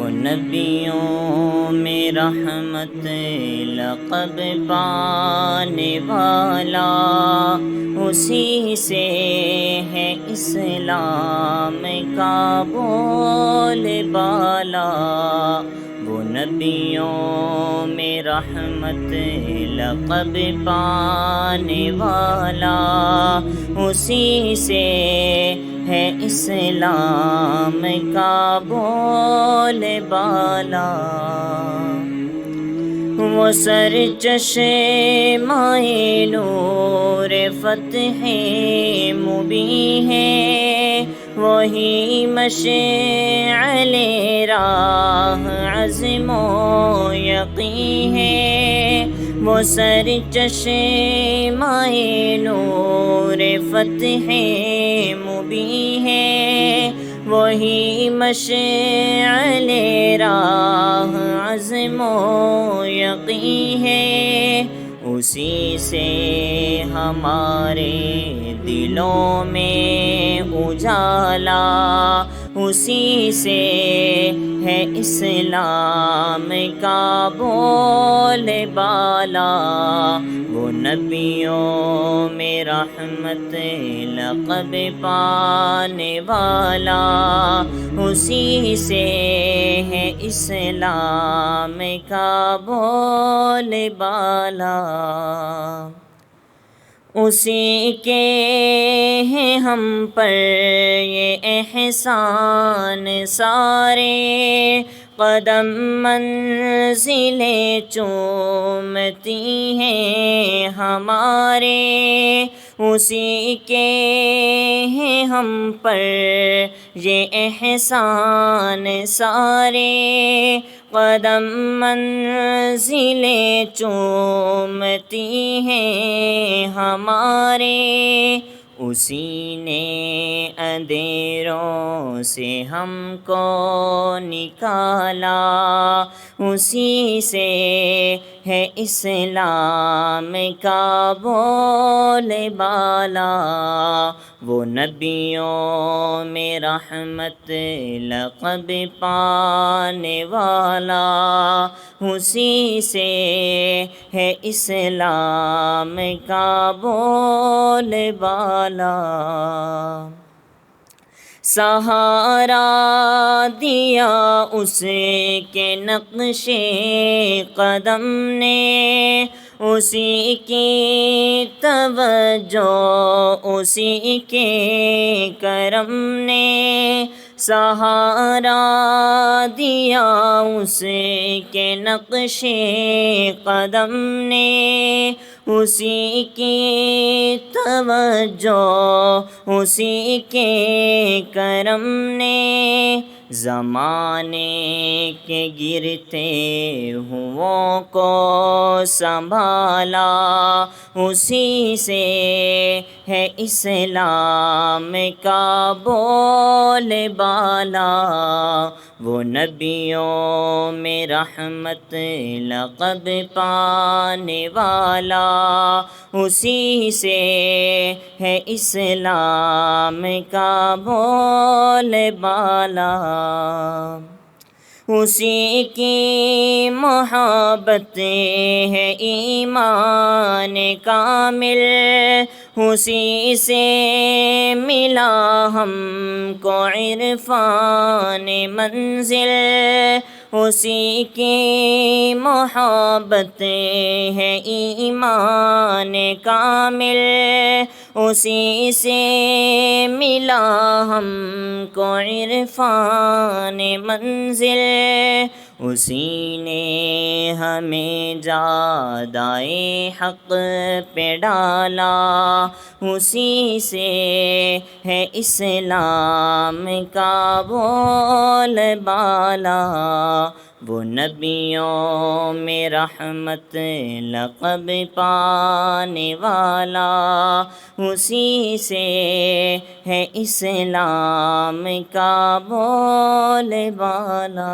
وہ نبیوں میں رحمت لقب پانے والا، اسی سے ہے اسلام کا بول بالا۔ وہ نبیوں میں رحمت لقب پانے والا، اسی سے ہے اسلام کا بول بالا۔ وہ سرچشمہ نور فتح مبین ہے، وہی مشعل راہ عزم و یقین ہے۔ وہ سرچشمہ نور فتح مبین ہے، وہی مشعل راہ عزم و یقین ہے۔ اسی سے ہمارے دلوں میں اجالا، اسی سے ہے اسلام کا بول بالا۔ وہ نبیوں میں رحمت لقب پانے والا، اسی سے ہے اسلام کا بول بالا۔ اسی کے ہیں ہم پر یہ احسان سارے، قدم منزلیں چومتی ہیں ہمارے۔ اسی کے ہیں ہم پر یہ احسان سارے، قدم منزلیں چومتی ہیں ہمارے۔ اسی نے اندھیروں سے ہم کو نکالا، اسی سے ہے اسلام کا بول بالا۔ وہ نبیوں میں رحمت لقب پانے والا، اسی سے ہے اسلام کا بول بالا۔ سہارا دیا اس کے نقش قدم نے، اسی کی توجہ اسی کے کرم نے۔ سہارا دیا اس کے نقش قدم نے، اسی کی توجہ اسی کے کرم نے۔ زمانے کے گرتے ہوئوں کو سنبھالا، اسی سے ہے اسلام کا بول بالا۔ وہ نبیوں میں رحمت لقب پانے والا، اسی سے ہے اسلام کا بول بالا۔ اسی کی محبت ہے ایمان کامل، اسی سے ملا ہم کو عرفان منزل۔ اسی کی محبت ہے ایمان کامل، اسی سے ملا ہم کو عرفان منزل۔ اسی نے ہمیں جادائے حق پہ ڈالا، اسی سے ہے اسلام کا بول بالا۔ وہ نبیوں میں رحمت لقب پانے والا، اسی سے ہے اسلام کا بول بالا۔